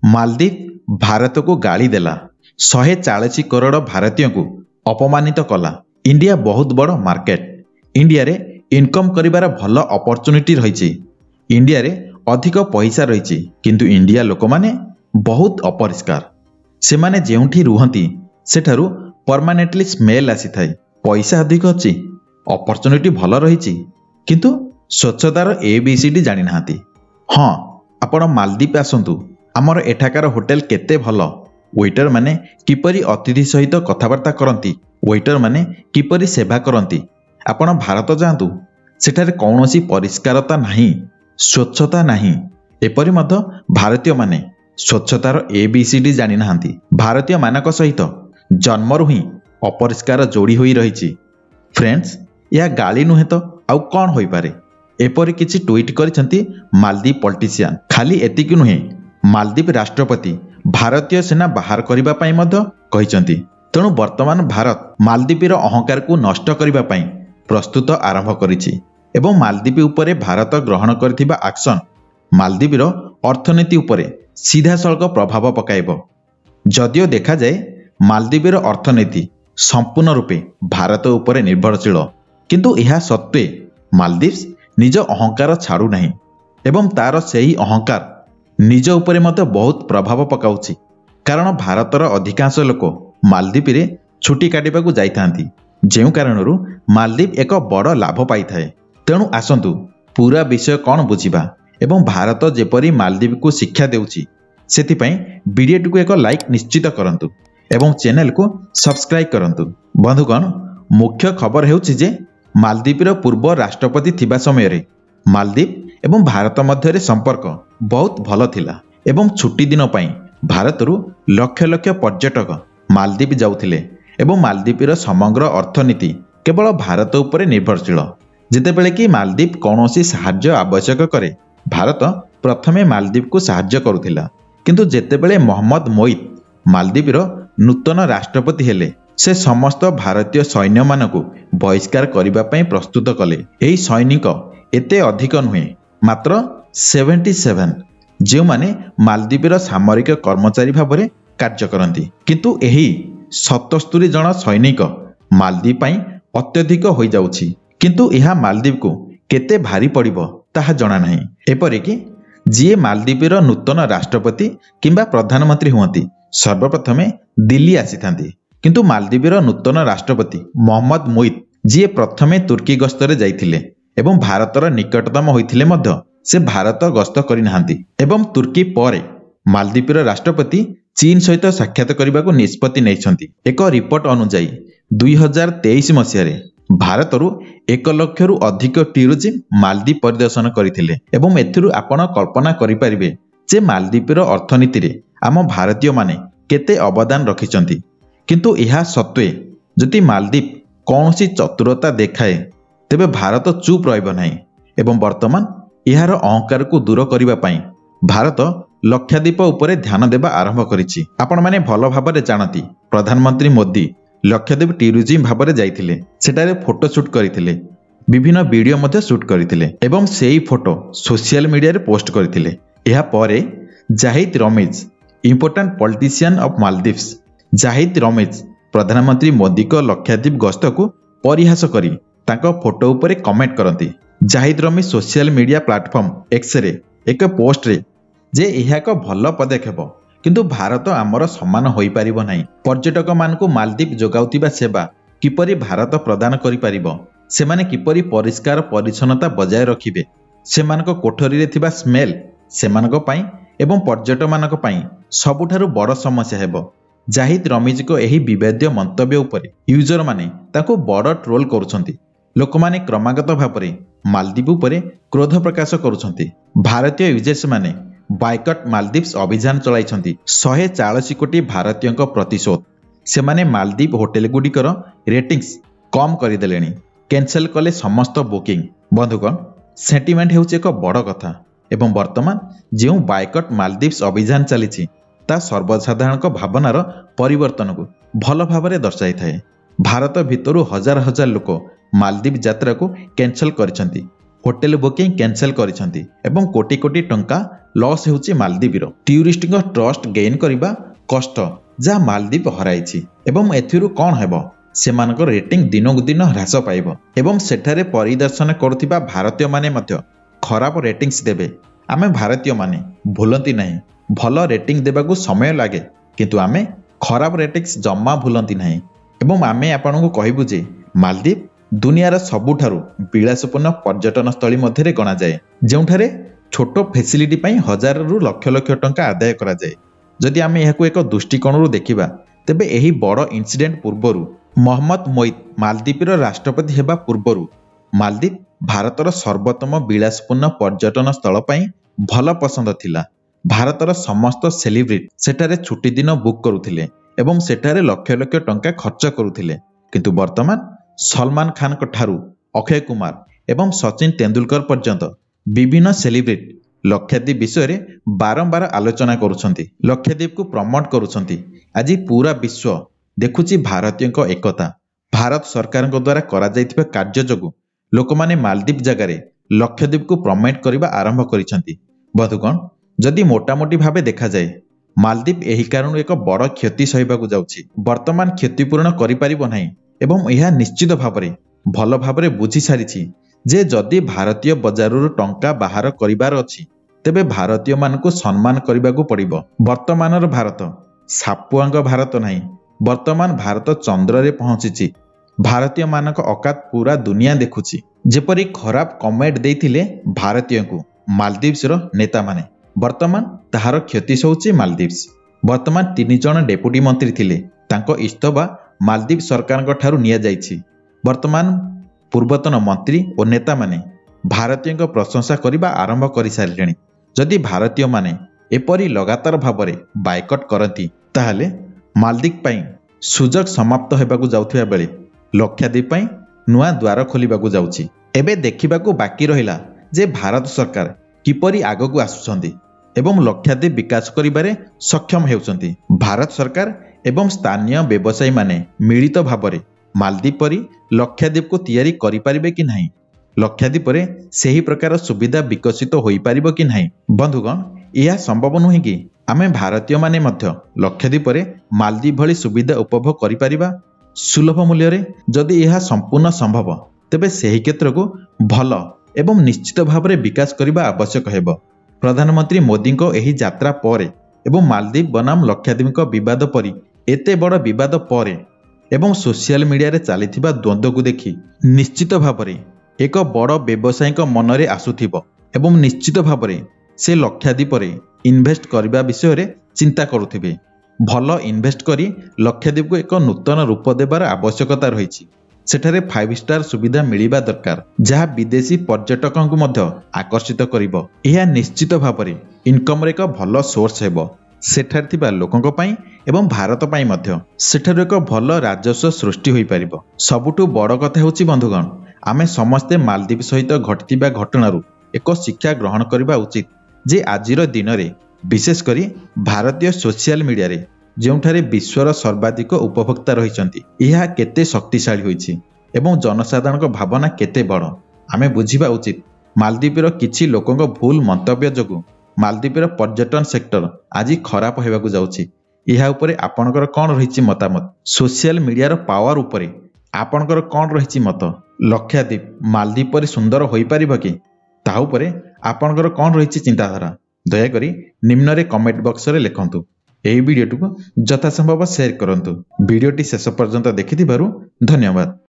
मालदीव भारत को गाली देला 140 करोड़ भारतीय को अपमानित कला। इंडिया बहुत बड़ मार्केट। इंडिया रे इनकम करिबार भल अपॉर्चुनिटी रही। इंडिया रे अधिक पैसा रही किंतु इंडिया लोक माने बहुत अपरिष्कार। से माने जेउठी रुहंती सेठारु परमानेंटली स्मेल आसी थाए। पैसा अधिक अच्छी अपॉर्चुनिटी भल रही किंतु स्वच्छतार एबीसीडी जानी नाहांती। हाँ आपण मालदीप आसंतु। आमर एठाकार होटेल केते भल। वेटर माने किपरि अतिथि सहित कथबार्ता करती। वेटर माने किपरि सेवा करती। आपण भारत जातु सेठारे कौनसी परिष्कारता नहीं, स्वच्छता नहीं। एपरि मध्य भारतीय माने स्वच्छतार एबीसीडी जानी नाहांती। भारतीय मानक सहित जन्मरु ही अपरिष्कार जोड़ी होई रही। फ्रेंड्स यह गाली नुहे तो आउ कौन होई पारे। एपरि किछि ट्वीट करिसेंती मालदीप पॉलिटिशियन। खाली एतिकी नुहे मालदीप राष्ट्रपति भारतीय सेना बाहर करबा पई मध्य कहिसेंती। तेणु वर्तमान भारत मालदीपर अहंकार को नष्ट करबा पई प्रस्तुत आरंभ करिछि एवं मालदीप उपरे भारत ग्रहण करथिबा एक्शन मालदीपर अर्थनीति उपरे सीधा सड़क प्रभाव पकाइब। जदियो देखा जाए मालदीपर अर्थनीति संपूर्ण रूपे भारत उपरे निर्भरशील किंतु यह सत्वे मालदीव्स निज अहंकार छाड़ू नहीं एवं तार सही अहंकार निज उपरे मते बहुत प्रभाव पकाउछि। कारण भारतर अधिकांश लोक मालदीप रे छुट्टी काटिबा को जाइथांती जेउ कारणरू मालदीप एक बड़ लाभ पाई थाए। तेणु आसंतु पूरा विषय कौन बुझिबा एवं भारत जेपरी मालदीप को शिक्षा देउछि सेतिपई वीडियो को एक लाइक निश्चित करंतु एवं चैनल को सब्सक्राइब करंतु। बंधुगण मुख्य खबर हेउछि जे मालदीपर पूर्व राष्ट्रपति थिबा समय रे मालदीप एवं भारत मध्य संपर्क बहुत भल थिला एवं छुट्टी दिन पई भारतरू लक्ष लक्ष पर्यटक मालदीप जाउथिले एवं मालदीपर समग्र अर्थनीति केवल भारत उपरे निर्भरशील। जेतेबेले कि मालदीप कौनसी साहाय्य आवश्यक करे भारत प्रथमे मालदीप को साहाय्य करुथिला किंतु जेतेबेले मोहम्मद मोइद मालदीपर नूतन राष्ट्रपति हेले से समस्त भारतीय सैन्य मानकु बहिष्कार करिबा पई प्रस्तुत कले। एही सैनिक एते अधिक नुहे मात्र 77 जो माने मालदीपर सामरिक कर्मचारी भावरे कार्य करती किंतु एही 77 जन सैनिक मालदीप पई अत्यधिक होई जाउछि किंतु यह मालदीप को केते भारी पड़िबो ताहा जणा नाही। एपरि कि जिए मालदीपर नूतन राष्ट्रपति किंबा प्रधानमंत्री हुअंती सर्वप्रथमे दिल्ली आसीथांती किंतु मालदीपर नूतन राष्ट्रपति मोहम्मद मोइद जिए प्रथमे तुर्की गस्तरे जाइथिले एवं भारतर निकटतम होइथिले मध्य से भारत गस्त करिनाहांती एवं तुर्की परे मालदीपर राष्ट्रपति चीन सहित साक्षात करने को निष्पत्ति नेइछंती। एक रिपोर्ट अनुसार 2023 मसीह भारतरू 1 लाख अधिक टूरिज्म मालदीप परिदर्शन करथिले एवं एथिरु आपण कल्पना करि परिबे जे मालदीपर अर्थनीति रे आम भारतीय माने केते अवदान रखिचंती। किंतु यह सत्वे जदि मालदीप कौनसी चतुरता देखाए तेबे भारत चुप रहिबो नाही एवं वर्तमान यार अहंकार को दूर करबा पई भारत लक्षद्वीप उपरे ध्यान देबा आरंभ करिछि। आपण माने भल भाबरे जानती प्रधानमंत्री मोदी लक्षद्वीप टूरिज्म भाबरे जाइथिले सेटारे फोटो शूट करिथिले विभिन्न वीडियो मध्ये शूट करिथिले एवं सेही फोटो सोशल मीडिया रे पोस्ट करिथिले। एहा परे Zahid Rameez important politician of Maldives Zahid Rameez प्रधानमंत्री मोदी को लक्षद्वीप गस्त को परिहास करी तांको फोटो उपरे कमेंट करती। Zahid Rameez social media platform X रे एक पोस्ट रे जे यह एक भल पदक्षेप किंतु भारत आमर समान होई परिबो नाही। पर्यटक मानकु मालदीप जोगाउतिबा सेवा किपरि भारत प्रदान करि परिबो, सेमाने किपरि परिष्कार परिच्छन्नता बजाय रखिबे, सेमानक कोठरी रे थिबा स्मेल सेमानक पई एवं पर्यटक मानक पई सबुठारु बड़ समस्या हेबो। जाहिद रमीज को एही विवादीय मंतव्य उपरे यूजर माने ताको बड़ ट्रोल करुछंती। लोक माने क्रमागत भाବରେ मालदीप उपरे क्रोध प्रकाश करुछंती। भारतीय यूजर्स माने बायकट मालदीव्स अभियान चलाइछंती 140 कोटी भारतीयों प्रतिशोध। सेमाने मालदीप होटेल गुडिकर रेटिंग्स कम करदेलेनी, कैंसल कले समस्त बुकिंग। बंधुगण सेंटिमेंट हेउचे एक बड़ कथा एवं वर्तमान जो बायकट मालदीव्स अभियान चली ता सर्वसाधारण भावनार परिवर्तन को भल भाव दर्शाई थाए। भारत भितरु हजार हजार लोक मालदीप यात्रा को कैंसल करिसेंती होटेल बुकिंग कैंसल करिसंती एवं कोटी कोटी टंका लॉस हेउची मालदीवर टूरिस्ट ट्रस्ट गेन करबा कष्ट जहा मालदीप हराइछि एवं एथिरु कोन हेबो सेमानक रेटिंग दिनकु दिन ह्रास पाइबो एवं सेठारे परिदर्शन करुथिबा भारतीय माने मध्य खराब रेटिंग्स देबे। आमे भारतीय माने भूलंती नहीं भल रेटिंग देबाकू समय लागे किंतु आमे खराब रेटिंग्स जम्मा भूलंती नहीं एवं आमे आपनकू कहिबु जे मालदीप दुनियार सबुठारु विलासपूर्ण पर्यटन स्थली मध्य गणा जाए जोंठारे छोटो फैसिलिटी पई हजार रु लक्ष लक्ष टंका आदाय करा जाए। जदि आमे यहाकू एक दृष्टिकोणरू देखिबा तेबे एही बड़ इंसिडेंट पूर्वरु मोहम्मद मोइद मालदीपर राष्ट्रपति हेबा पूर्वरु मालदीप भारतर सर्वोत्तम विलासपूर्ण पर्यटन स्थल पई भल पसंद थिला। भारतर समस्त सेलिब्रिटी सेठारे छुट्टी दिन बुक करुथिले एवं सेठारे लक्ष लक्ष टंका खर्च करुथिले किंतु वर्तमान सलमान खान ठारू अक्षय कुमार एवं सचिन तेंदुलकर पर्यंत विभिन्न सेलिब्रिटी लक्षद्वीप विषय बारंबार आलोचना करुछंती लक्षद्वीप को प्रमोट करुछंती। आज पूरा विश्व देखुची भारतीय एकता भारत सरकार द्वारा करा जाइथिबा कार्य जोगु लोक माने मालदीप जगार लक्षद्वीप को प्रमोट करबा आरंभ करिसंती। बंधुगण जदि मोटामोटी भावे देखा जाए मालदीप एही कारण एक बड़ क्षति सहिबाकू जाउची वर्तमान क्षतिपूर्ण करि परिबो नाही एवं यह निश्चित भावरे भल भावरे बुझी सारिछि जे जदि भारतीय बजाररू टंका बाहर करिबार अछि तेबे भारतीय मानकू सम्मान करिबाकू पड़िबो। वर्तमानर भारत सापुआंग भारत नाही वर्तमान भारत चंद्र रे पहुंचिछि। भारतीय मानक औकात पूरा दुनिया देखुछि। जेपरि खराब कमेंट देइथिले भारतीय को मालदीव्स रो नेता माने वर्तमान ताहार क्षति सौछि मालदीव्स। वर्तमान 3 जण डेपुटी मंत्री थिले तांको इस्तफा मालदीव सरकार ठारू निया जाइछि। वर्तमान पूर्वतन मंत्री और नेता माने भारतीय प्रशंसा करने आरंभ कर सारे। जदि भारतीय माने एपरी लगातार भावरे बायकट करती ताहले मालदीप पई सुजोग समाप्त होबाकू जाउथिबा बेले लक्षद्वीप पई नुआ द्वार खोलिबाकू जाउछि। एबे देखिबाकू बाकी रहिला जे भारत सरकार किपरि आगकू आसुछंती एवं लक्षद्वीप विकास करिबारे सक्षम हेउछंती। भारत सरकार एवं स्थानीय व्यवसायी माने मिलित भावरे मालदीप परी लक्षद्वीप को तैयारी करि पारिबे कि नहीं लक्षद्वीप रे सही प्रकार सुविधा विकसित होई पारिबो कि नहीं। बंधुगण यह संभव नुहे कि आमे भारतीय माने मध्य लक्षद्वीप रे मालदीप भली सुविधा उपभोग करि पारिबा सुलभ मूल्य रे। जदि यह संपूर्ण संभव तेबे सही क्षेत्र को भल एवं निश्चित भाव रे विकास करिबा आवश्यक हेबो। प्रधानमंत्री मोदी को एही यात्रा परे एवं मालदीप बनाम लक्षद्वीप विवाद परी एते बड़ विवाद परे एवं सोशल मीडिया रे चलीथिबा द्वंद्व को देखि निश्चित भाव रे एक बड़ व्यवसायी मनरे आसुथिबो एवं निश्चित भाव रे से लक्षद्वीप रे इन्वेस्ट करबा विषय रे चिंता करुथिबे। भल इन्वेस्ट करी लक्षद्वीप को एक नूतन रूप देबार आवश्यकता रहिछि। सेठारे 5 स्टार सुविधा मिलिबा दरकार जहा विदेशी पर्यटकों को मध्य आकर्षित करिबो। यह निश्चित भाव रे इनकम रे एक भल सोर्स हेबो सेठार थिबा लोकंक पई एवं भारत पई मध्य सेठार एक भल राजस्व सृष्टि होई परिबो। सबुठु बड़ कथा होछि बंधुगण आमे समस्ते मालदीप सहित घटिथिबा घटनारू एक शिक्षा ग्रहण करबा उचित जे आजिर दिन रे विशेष करी भारतीय सोशल मीडिया रे जोंठारे विश्वर सर्वाधिक उपभोक्ता रहिसंती यह केते शक्तिशाली होइछि एवं जनसाधारणक भावना केते बड़ आमे बुझिबा उचित। मालदीपर किछि लोकंक भूल मंतव्य जोगु मालदीपर पर्यटन सेक्टर आज खराब होबाकू जाउछि। यह उपरे आपणकर कौन रहिछि मतामत सोशल मीडिया पावर उपरे आपणकर कौन रहिछि मत लक्षद्वीप मालदीप परि सुंदर होई परिबो कि ताहा उपरे आपणकर कौन रहिछि चिंताधारा दयाकरी निम्न रे कमेंट बॉक्स रे लिखंतु। एही वीडियो को यथासंभव शेयर करंतु। वीडियोटी शेष पर्यंत देखिथिबारु धन्यवाद।